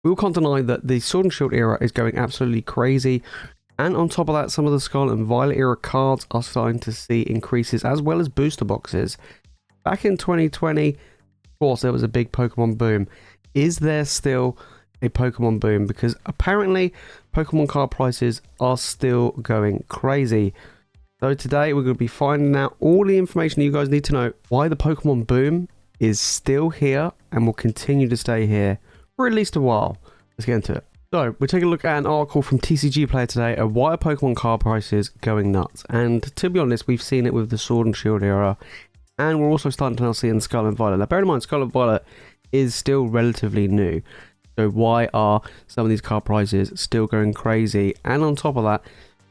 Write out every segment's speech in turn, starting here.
We all can't deny that the Sword and Shield era is going absolutely crazy. And on top of that, some of the Scarlet and Violet era cards are starting to see increases as well as booster boxes. Back in 2020, of course, there was a big Pokemon boom. Is there still a Pokemon boom? Because apparently Pokemon card prices are still going crazy. So today we're going to be finding out all the information you guys need to know why the Pokemon boom is still here and will continue to stay here for at least a while. Let's get into it. So we're taking a look at an article from TCG Player today of why are Pokemon card prices going nuts. And to be honest, we've seen it with the Sword and Shield era, and we're also starting to now see in Scarlet and Violet. Now bear in mind, Scarlet and Violet is still relatively new. So why are some of these card prices still going crazy? And on top of that,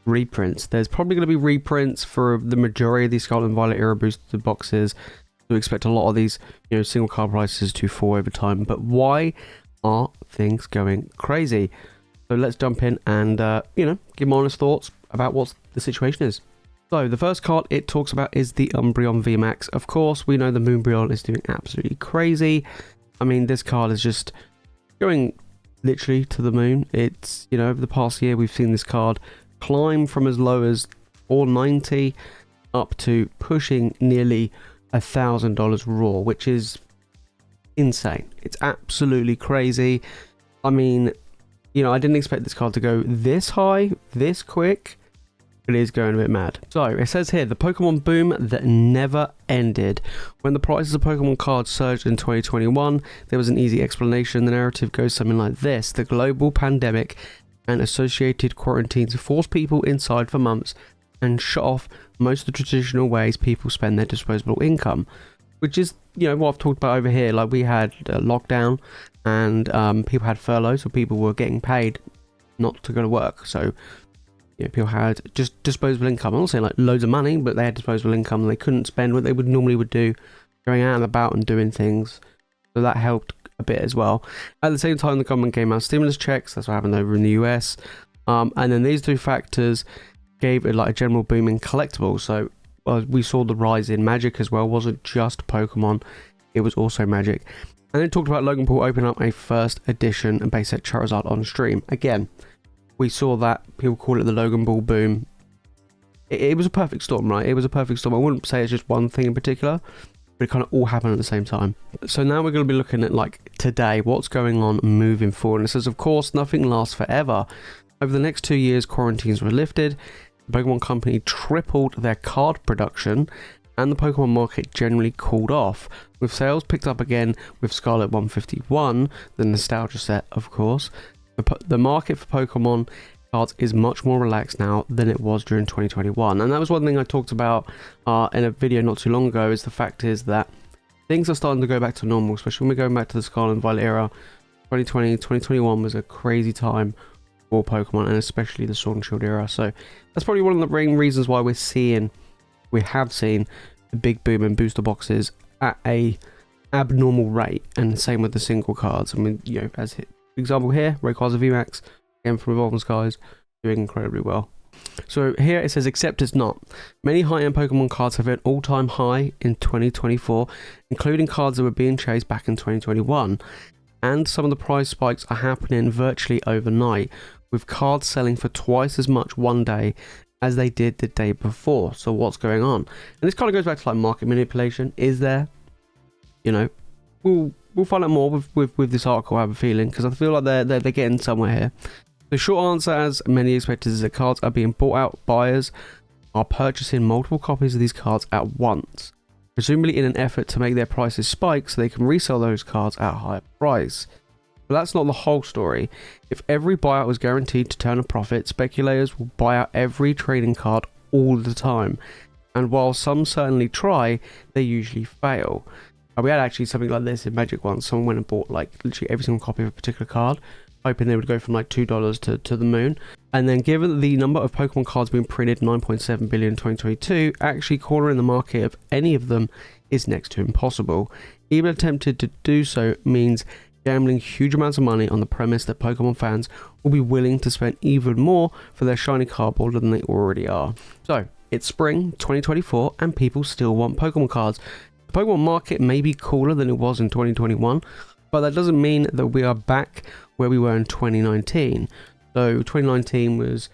reprints. There's probably going to be reprints for the majority of these Scarlet and Violet era boosted boxes. So we expect a lot of these, single card prices to fall over time. But why are things going crazy? So let's jump in and give my honest thoughts about what the situation is. So the first card it talks about is the Umbreon VMAX. Of course, we know the Moonbreon is doing absolutely crazy. I mean, this card is just going literally to the moon. It's, over the past year, we've seen this card climb from as low as $490 up to pushing nearly $1,000 raw, which is insane. It's absolutely crazy. I mean, I didn't expect this card to go this high, this quick. It is going a bit mad. So it says here, the Pokemon boom that never ended. When the prices of Pokemon cards surged in 2021, there was an easy explanation. The narrative goes something like this: the global pandemic and associated quarantines forced people inside for months and shut off most of the traditional ways people spend their disposable income, which is, what I've talked about over here. Like, we had a lockdown and people had furloughs, so people were getting paid not to go to work. So, people had just disposable income. I'm not saying like loads of money, but they had disposable income and they couldn't spend what they would normally do going out and about and doing things. So that helped a bit as well. At the same time, the government came out stimulus checks. That's what happened over in the US. And then these two factors gave it like a general boom in collectibles. So we saw the rise in Magic as well. It wasn't just Pokemon, it was also Magic. And then talked about Logan Paul opening up a first edition and base set Charizard on stream. Again, we saw that. People call it the Logan Paul boom. It was a perfect storm, right? It was a perfect storm. I wouldn't say it's just one thing in particular, but it kind of all happened at the same time. So now we're going to be looking at like today, what's going on moving forward. And it says, of course, nothing lasts forever. Over the next 2 years, quarantines were lifted. The Pokemon Company tripled their card production, and the Pokemon market generally cooled off, with sales picked up again with Scarlet 151, the nostalgia set, of course. The market for Pokemon cards is much more relaxed now than it was during 2021, and that was one thing I talked about in a video not too long ago. Is the fact is that things are starting to go back to normal, especially when we're going back to the Scarlet and Violet era. 2020, 2021 was a crazy time for Pokemon, and especially the Sword and Shield era. So that's probably one of the main reasons why we have seen the big boom in booster boxes at a abnormal rate, and same with the single cards. I mean, as example here, Rayquaza VMAX, again from Evolving Skies, doing incredibly well. So here it says, except it's not. Many high-end Pokemon cards have hit an all-time high in 2024, including cards that were being chased back in 2021. And some of the price spikes are happening virtually overnight, with cards selling for twice as much one day as they did the day before. So what's going on? And this kind of goes back to like market manipulation. Is there? We'll find out more with this article, I have a feeling, because I feel like they're getting somewhere here. The short answer, as many expected, is that cards are being bought out. Buyers are purchasing multiple copies of these cards at once, presumably in an effort to make their prices spike so they can resell those cards at a higher price. But that's not the whole story. If every buyout was guaranteed to turn a profit, speculators will buy out every trading card all the time. And while some certainly try, they usually fail. We had actually something like this in Magic once. Someone went and bought like literally every single copy of a particular card, hoping they would go from like $2 to the moon. And then given the number of Pokemon cards being printed, 9.7 billion in 2022, actually cornering the market of any of them is next to impossible. Even attempted to do so means gambling huge amounts of money on the premise that Pokemon fans will be willing to spend even more for their shiny cardboard than they already are. So, it's spring 2024 and people still want Pokemon cards. The Pokemon market may be cooler than it was in 2021, But that doesn't mean that we are back where we were in 2019. So 2019 was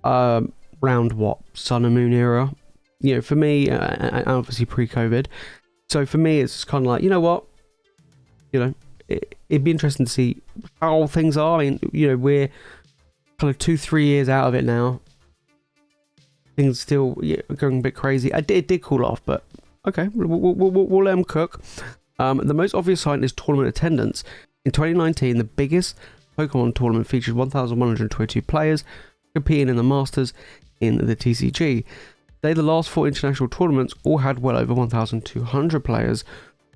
around what? Sun and Moon era? You know, for me, and obviously pre-COVID. So for me, it's kind of like, you know what? You know, it'd be interesting to see how things are. I mean, you know, we're kind of 2-3 years out of it now. Things still going a bit crazy. It did cool off, but okay, we'll let them cook. The most obvious sign is tournament attendance. In 2019, the biggest Pokemon tournament featured 1,122 players competing in the Masters in the TCG. The last 4 international tournaments all had well over 1,200 players,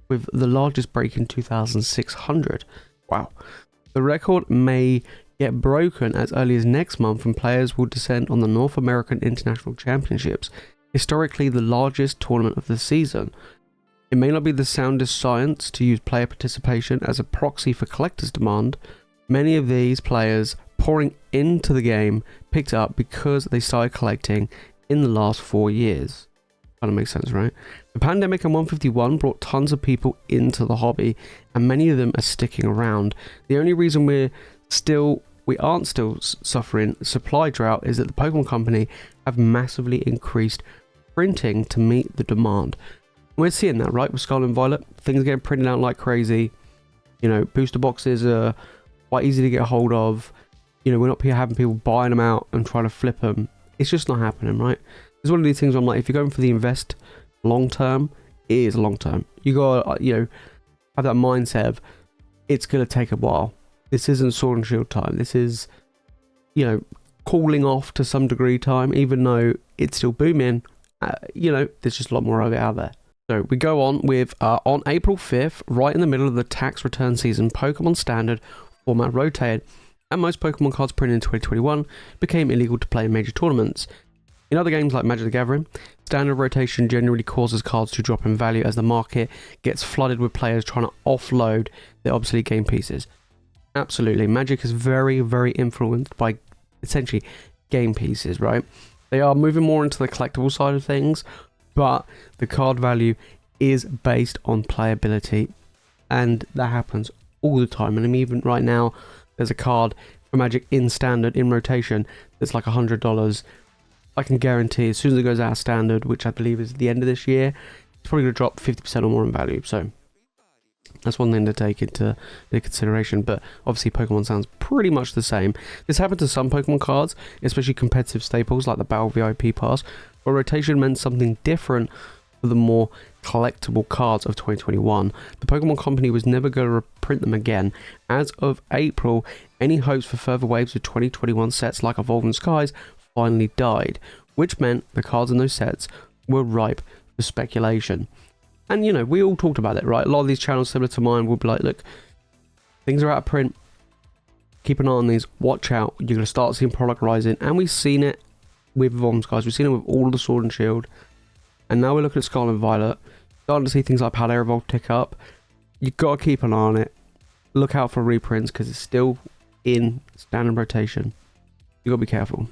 with the largest breaking 2,600. Wow. The record may get broken as early as next month when players will descend on the North American International Championships, historically the largest tournament of the season. It may not be the soundest science to use player participation as a proxy for collectors' demand. Many of these players pouring into the game picked up because they started collecting in the last 4 years. Kind of makes sense, right? The pandemic and 151 brought tons of people into the hobby, and many of them are sticking around. The only reason we aren't still suffering supply drought is that the Pokemon Company have massively increased printing to meet the demand. We're seeing that, right? With Scarlet and Violet, things are getting printed out like crazy. You know, booster boxes are quite easy to get a hold of. You know, we're not having people buying them out and trying to flip them. It's just not happening, right? It's one of these things where I'm like, if you're going for the invest long term, it is long term. You gotta, you know, have that mindset of it's gonna take a while. This isn't Sword and Shield time. This is, you know, cooling off to some degree time, even though it's still booming. You know, there's just a lot more of it out there. So we go on with, on April 5th, right in the middle of the tax return season, Pokemon Standard format rotated, and most Pokemon cards printed in 2021 became illegal to play in major tournaments. In other games like Magic the Gathering, standard rotation generally causes cards to drop in value as the market gets flooded with players trying to offload their obsolete game pieces. Absolutely, Magic is very, very influenced by essentially game pieces, right? They are moving more into the collectible side of things, but the card value is based on playability, and that happens all the time. And I mean, even right now, there's a card for Magic in standard, in rotation, that's like $100. I can guarantee as soon as it goes out of standard, which I believe is at the end of this year, it's probably going to drop 50% or more in value. So that's one thing to take into consideration. But obviously Pokemon sounds pretty much the same. This happened to some Pokemon cards, especially competitive staples like the Battle VIP Pass, where rotation meant something different for the more collectible cards of 2021. The Pokemon Company was never going to reprint them again. As of April, any hopes for further waves of 2021 sets like Evolving Skies finally died, which meant the cards in those sets were ripe for speculation. And you know, we all talked about it, right? A lot of these channels similar to mine will be like, look, things are out of print, keep an eye on these, watch out, you're going to start seeing product rising. And we've seen it with Evolving Skies, we've seen it with all of the Sword and Shield, and now we're looking at Scarlet and Violet, starting to see things like Pal Evolve tick up. You've got to keep an eye on it, look out for reprints because it's still in standard rotation. You've got to be careful.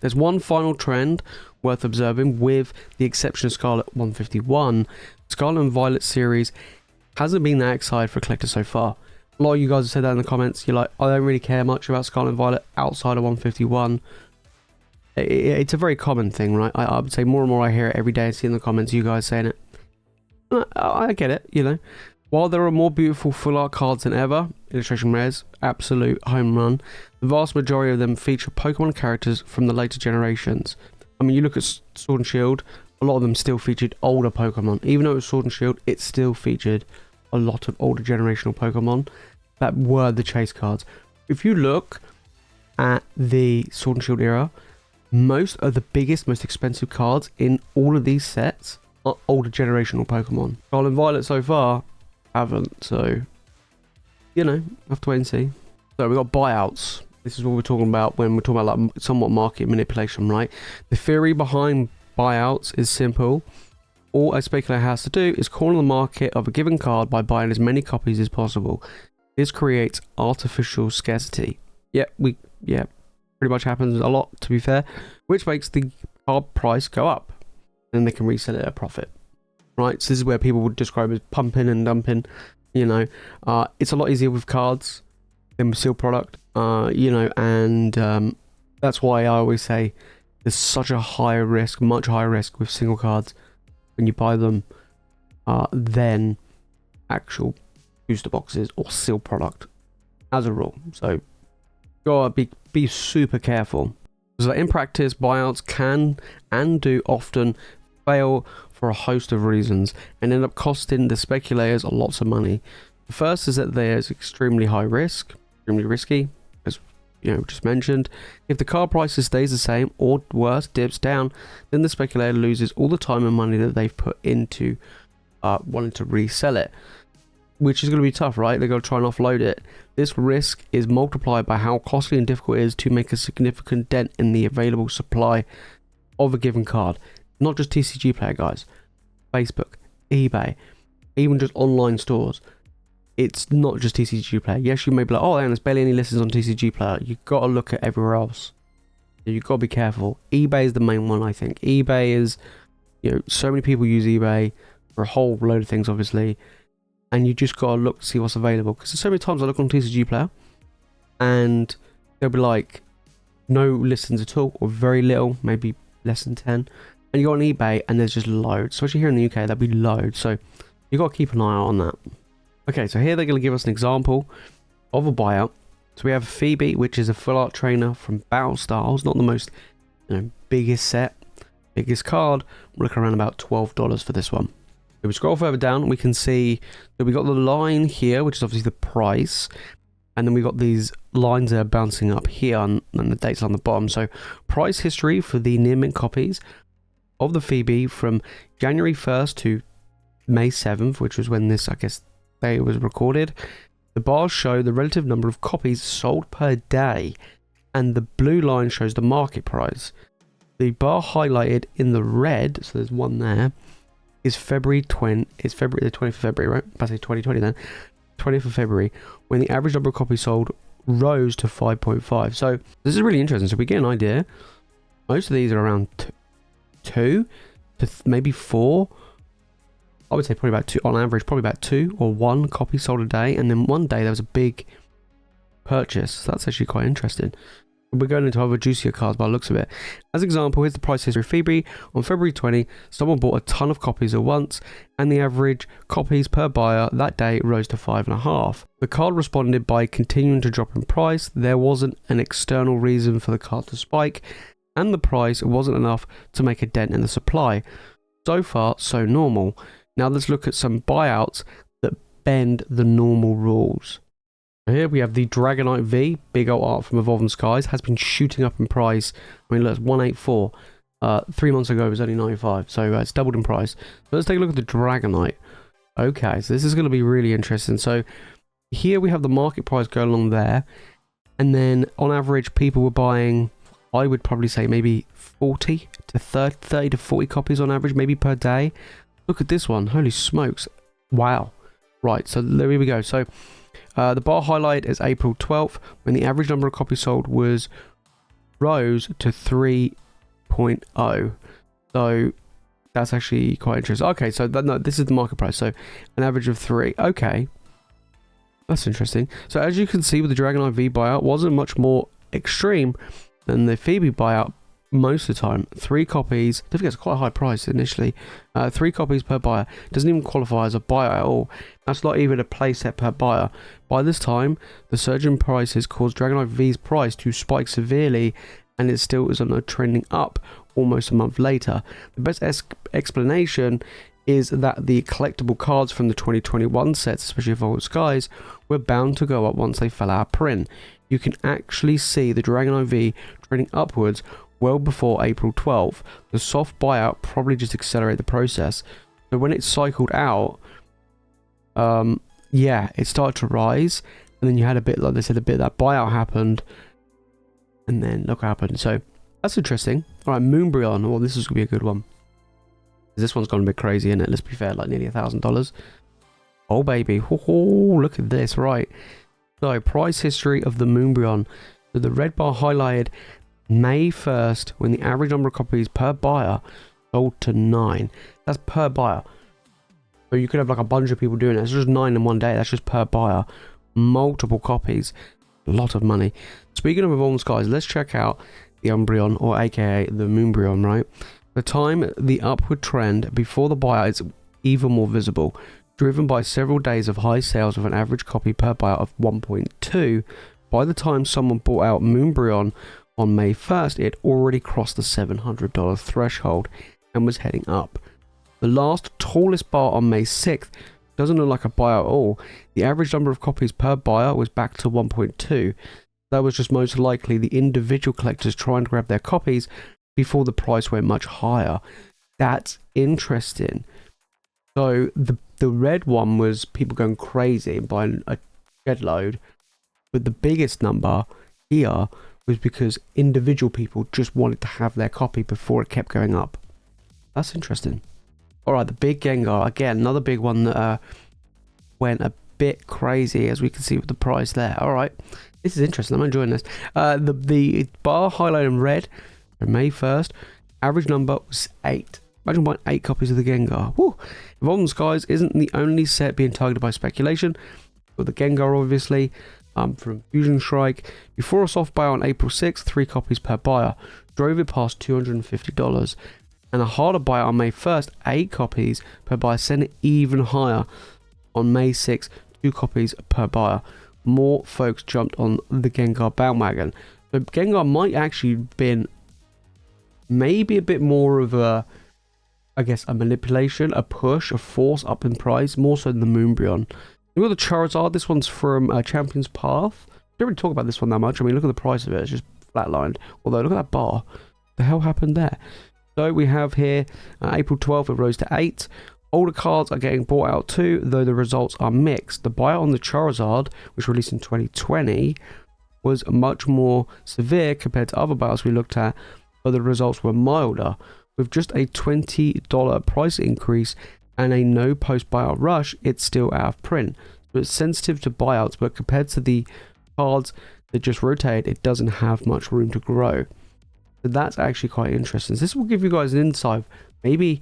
There's one final trend worth observing, with the exception of Scarlet 151. Scarlet and Violet series hasn't been that excited for collectors so far. A lot of you guys have said that in the comments. You're like, I don't really care much about Scarlet and Violet outside of 151. It's a very common thing, right? I would say more and more I hear it every day. I see in the comments you guys saying it. I get it, you know. While there are more beautiful full art cards than ever, illustration rares, absolute home run, the vast majority of them feature Pokemon characters from the later generations. I mean, you look at Sword and Shield, a lot of them still featured older Pokemon. Even though it was Sword and Shield, it still featured a lot of older generational Pokemon that were the chase cards. If you look at the Sword and Shield era, most of the biggest, most expensive cards in all of these sets are older generational Pokemon. Scarlet and Violet so far haven't, so you know, have to wait and see. So we've got buyouts. This is what we're talking about when we're talking about like somewhat market manipulation, right? The theory behind buyouts is simple. All a speculator has to do is corner the market of a given card by buying as many copies as possible. This creates artificial scarcity. Pretty much happens a lot, to be fair, which makes the card price go up, and they can resell it at a profit, right? So this is where people would describe as pumping and dumping. You know, it's a lot easier with cards than with sealed product. You know, and that's why I always say there's such a higher risk, much higher risk with single cards when you buy them than actual booster boxes or sealed product as a rule. So gotta be super careful. So in practice, buyouts can and do often fail for a host of reasons and end up costing the speculators lots of money. The first is that there's extremely high risk, extremely risky, as you know, just mentioned. If the card price stays the same or worse, dips down, then the speculator loses all the time and money that they've put into wanting to resell it, which is going to be tough, right? They're going to try and offload it. This risk is multiplied by how costly and difficult it is to make a significant dent in the available supply of a given card. Not just TCG Player, guys. Facebook, eBay, even just online stores. It's not just TCG Player. Yes, you may be like, oh, there's barely any listings on TCG Player. You've got to look at everywhere else. You've got to be careful. eBay is the main one, I think. eBay is, you know, so many people use eBay for a whole load of things, obviously. And you just got to look to see what's available. Because there's so many times I look on TCG Player and they'll be like, no listings at all, or very little, maybe less than 10. And you go on eBay and there's just loads. Especially here in the UK, there'll be loads. So you've got to keep an eye out on that. Okay, so here they're going to give us an example of a buyout. So we have Phoebe, which is a full art trainer from Battle Styles. Not the most, you know, biggest set, biggest card. We're looking around about $12 for this one. If we scroll further down, we can see that we got the line here, which is obviously the price. And then we got these lines that are bouncing up here and the dates on the bottom. So price history for the near mint copies of the Phoebe from January 1st to May 7th, which was when this, I guess, day was recorded. The bars show the relative number of copies sold per day, and the blue line shows the market price. The bar highlighted in the red, so there's one there, is February the 20th of February, right? I say 2020 then. 20th of February, when the average number of copies sold rose to 5.5. So this is really interesting. So we get an idea. Most of these are around 2 to maybe 4. I would say probably about 2 on average, probably about 2 or 1 copy sold a day. And then one day there was a big purchase. So that's actually quite interesting. We're going into other juicier cards by the looks of it. As an example, here's the price history of Phoebe. On February 20, someone bought a ton of copies at once, and the average copies per buyer that day rose to 5.5. The card responded by continuing to drop in price. There wasn't an external reason for the card to spike, and the price wasn't enough to make a dent in the supply. So far, so normal. Now let's look at some buyouts that bend the normal rules. Here we have the Dragonite V, big old art from Evolving Skies, has been shooting up in price. I mean, look, it's 184. 3 months ago it was only 95, so it's doubled in price. So let's take a look at the Dragonite. Okay, so this is going to be really interesting. So here we have the market price going along there, and then on average people were buying, I would probably say maybe 30 to 40 copies on average, maybe per day. Look at this one, holy smokes, wow. Right, so there we go. So the bar highlight is April 12th, when the average number of copies sold rose to 3.0. So that's actually quite interesting. Okay, so no, this is the market price. So an average of 3. Okay, that's interesting. So as you can see with the Dragonite V buyout, wasn't much more extreme than the Phoebe buyout. Most of the time, 3 copies. I think it's quite a high price initially. 3 copies per buyer doesn't even qualify as a buyer at all. That's not even a playset per buyer. By this time, the surge in prices caused Dragonite V's price to spike severely, and it still is on a trending up almost a month later. The best explanation is that the collectible cards from the 2021 sets, especially Evolving Skies, were bound to go up once they fell out of print. You can actually see the Dragonite V trending upwards well before April 12th. The soft buyout probably just accelerated the process. So when it cycled out, yeah, it started to rise, and then you had a bit, like they said, a bit that buyout happened, and then look what happened. So that's interesting. All right, Moonbryon. Oh, this is gonna be a good one. This one's gone a bit crazy, isn't it? Let's be fair, like nearly $1,000. Oh baby, oh, look at this. Right. So price history of the Moonbryon. So the red bar highlighted May 1st, when the average number of copies per buyer sold to 9. That's per buyer. So you could have like a bunch of people doing it. It's just 9 in one day. That's just per buyer. Multiple copies. A lot of money. Speaking of Evolving Skies, let's check out the Umbreon, or aka the Moonbreon, right? The time the upward trend before the buyout is even more visible, driven by several days of high sales with an average copy per buyout of 1.2. By the time someone bought out Moonbreon on May 1st, it had already crossed the $700 threshold and was heading up. The last tallest bar on May 6th doesn't look like a buyout at all. The average number of copies per buyer was back to 1.2. That was just most likely the individual collectors trying to grab their copies before the price went much higher. That's interesting. So the red one was people going crazy and buying a shed load, but the biggest number here was because individual people just wanted to have their copy before it kept going up. That's interesting. Alright, the big Gengar, again, another big one that went a bit crazy, as we can see with the price there. Alright, this is interesting, I'm enjoying this. The bar highlighted in red on May 1st, average number was 8. Imagine buying 8 copies of the Gengar. Woo! Evolving Skies isn't the only set being targeted by speculation, but the Gengar obviously, from Fusion Strike. Before a soft buy on April 6th, 3 copies per buyer, drove it past $250. And a harder buy on May 1st, 8 copies per buyer, sent it even higher. On May 6th, 2 copies per buyer. More folks jumped on the Gengar bandwagon. So Gengar might actually have been maybe a bit more of a, I guess, a manipulation, a push, a force up in price, more so than the Moonbreon. Look at the Charizard. This one's from Champion's Path. Don't really talk about this one that much. I mean, look at the price of it. It's just flatlined. Although, look at that bar. The hell happened there? So we have here April 12th, it rose to 8. Older cards are getting bought out too, though the results are mixed. The buyout on the Charizard, which released in 2020, was much more severe compared to other buyouts we looked at, but the results were milder. With just a $20 price increase and a no post buyout rush, it's still out of print. So it's sensitive to buyouts, but compared to the cards that just rotate, it doesn't have much room to grow. So that's actually quite interesting. So this will give you guys an insight of maybe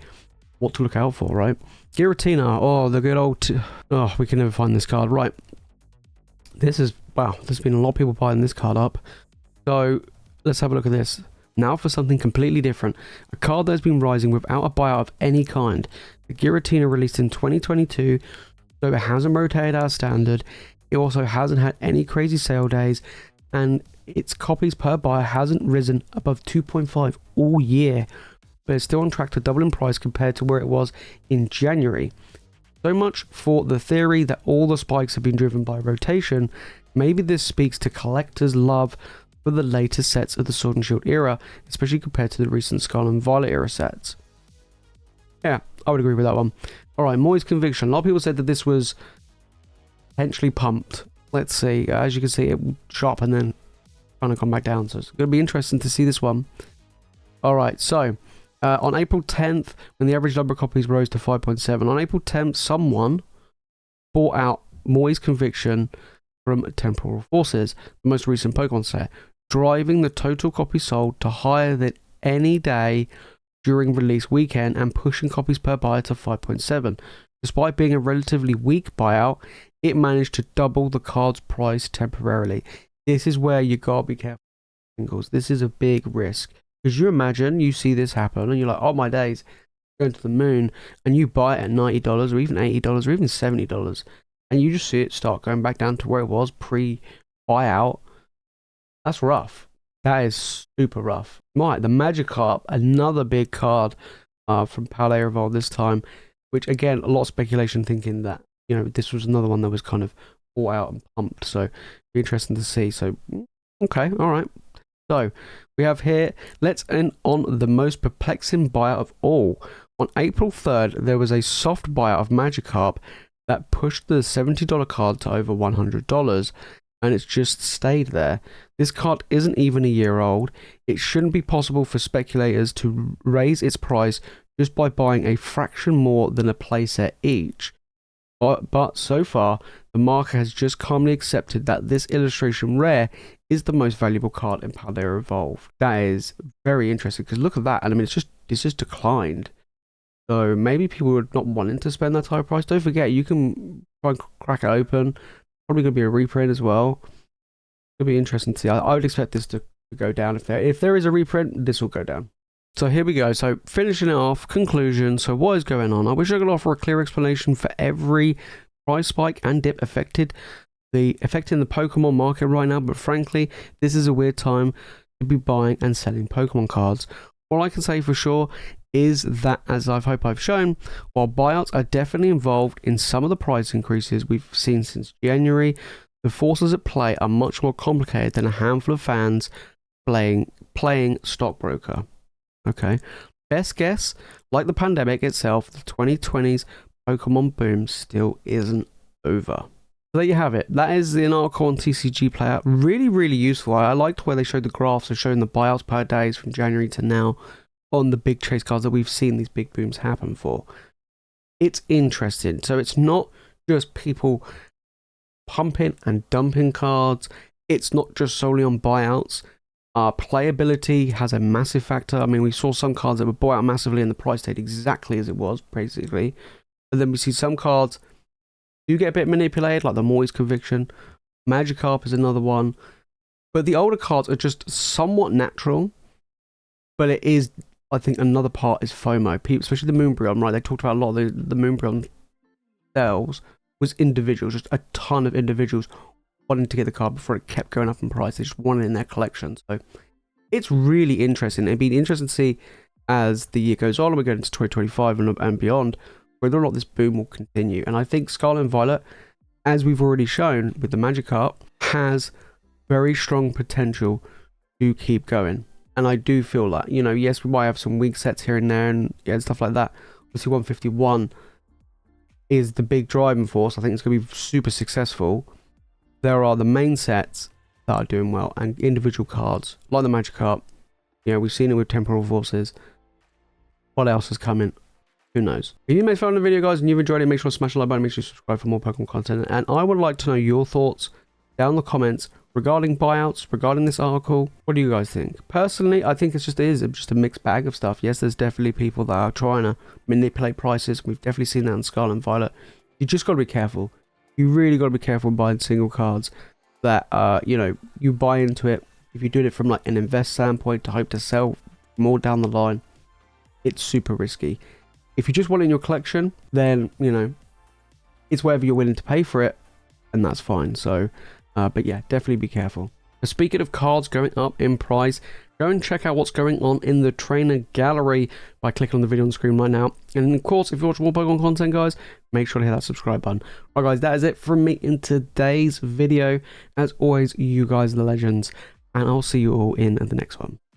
what to look out for, right? Giratina, oh, the good old... oh, we can never find this card. Right. This is... wow, there's been a lot of people buying this card up. So let's have a look at this. Now for something completely different. A card that has been rising without a buyout of any kind. The Giratina released in 2022, so it hasn't rotated as standard. It also hasn't had any crazy sale days, and its copies per buyer hasn't risen above 2.5 all year, but it's still on track to double in price compared to where it was in January. So much for the theory that all the spikes have been driven by rotation. Maybe this speaks to collectors' love for the later sets of the Sword and Shield era, especially compared to the recent Scarlet and Violet era sets. Yeah, I would agree with that one. Alright, Moy's Conviction. A lot of people said that this was potentially pumped. Let's see. As you can see, it shot and then kind of come back down. So it's going to be interesting to see this one. Alright, so on April 10th, when the average number of copies rose to 5.7, on April 10th, someone bought out Moy's Conviction from Temporal Forces, the most recent Pokemon set, driving the total copies sold to higher than any day during release weekend and pushing copies per buyer to 5.7. Despite being a relatively weak buyout, it managed to double the card's price temporarily. This is where you gotta be careful. This is a big risk. Because you imagine you see this happen and you're like, oh my days, going to the moon, and you buy it at $90 or even $80 or even $70, and you just see it start going back down to where it was pre-buyout. That's rough. That is super rough. Right, the Magikarp, another big card from Palais Revolve this time, which again, a lot of speculation thinking that, you know, this was another one that was kind of bought out and pumped, so be interesting to see. So, okay, alright. So, we have here, let's end on the most perplexing buyout of all. On April 3rd, there was a soft buyout of Magikarp that pushed the $70 card to over $100, and it's just stayed there. This card isn't even a year old. It shouldn't be possible for speculators to raise its price just by buying a fraction more than a playset each. But so far, the market has just calmly accepted that this illustration rare is the most valuable card in Palais Revolve. That is very interesting, because look at that, and I mean, it's just declined. So maybe people are not wanting to spend that type of price. Don't forget, you can try and crack it open. Probably going to be a reprint as well. It'll be interesting to see. I would expect this to go down. If there is a reprint, this will go down. So here we go. So finishing it off, conclusion. So what is going on? I wish I could offer a clear explanation for every price spike and dip affecting the Pokemon market right now, but frankly, this is a weird time to be buying and selling Pokemon cards. All I can say for sure is that, as I hope I've shown, while buyouts are definitely involved in some of the price increases we've seen since January, the forces at play are much more complicated than a handful of fans playing stockbroker. Okay, best guess, like the pandemic itself, the 2020s Pokemon boom still isn't over. So there you have it. That is an article on TCG Player. Really, really useful. I liked where they showed the graphs of showing the buyouts per days from January to now on the big chase cards that we've seen these big booms happen for. It's interesting. So it's not just people pumping and dumping cards. It's not just solely on buyouts. Playability has a massive factor. I mean, we saw some cards that were bought out massively and the price stayed exactly as it was, basically. And then we see some cards do get a bit manipulated, like the Moy's Conviction. Magikarp is another one. But the older cards are just somewhat natural. But it is, I think, another part is FOMO. People, especially the Moonbreon, right? They talked about a lot of the Moonbreon sales was individuals, just a ton of individuals wanting to get the card before it kept going up in price. They just wanted it in their collection. So it's really interesting. It'd be interesting to see as the year goes on and we go into 2025 and beyond, whether or not this boom will continue. And I think Scarlet and Violet, as we've already shown with the Magikarp, has very strong potential to keep going. And I do feel that, you know, yes, we might have some weak sets here and there and stuff like that. Obviously 151 is the big driving force. I think it's going to be super successful. There are the main sets that are doing well and individual cards like the Magikarp. You know, we've seen it with Temporal Forces. What else is coming? Who knows? If you made fun of the video, guys, and you've enjoyed it, make sure to smash the like button, make sure you subscribe for more Pokemon content. And I would like to know your thoughts down in the comments regarding buyouts, regarding this article. What do you guys think? Personally, I think it is just a mixed bag of stuff. Yes, there's definitely people that are trying to manipulate prices. We've definitely seen that in Scarlet and Violet. You just got to be careful. You really got to be careful buying single cards that, you know, you buy into it. If you do it from like an invest standpoint to hope to sell more down the line, it's super risky. If you just want it in your collection, then, you know, it's whatever you're willing to pay for it, and that's fine. So, but yeah, definitely be careful. Speaking of cards going up in price, go and check out what's going on in the trainer gallery by clicking on the video on the screen right now. And of course, if you watch more Pokemon content, guys, make sure to hit that subscribe button. Alright guys, that is it from me in today's video. As always, you guys are the legends, and I'll see you all in the next one.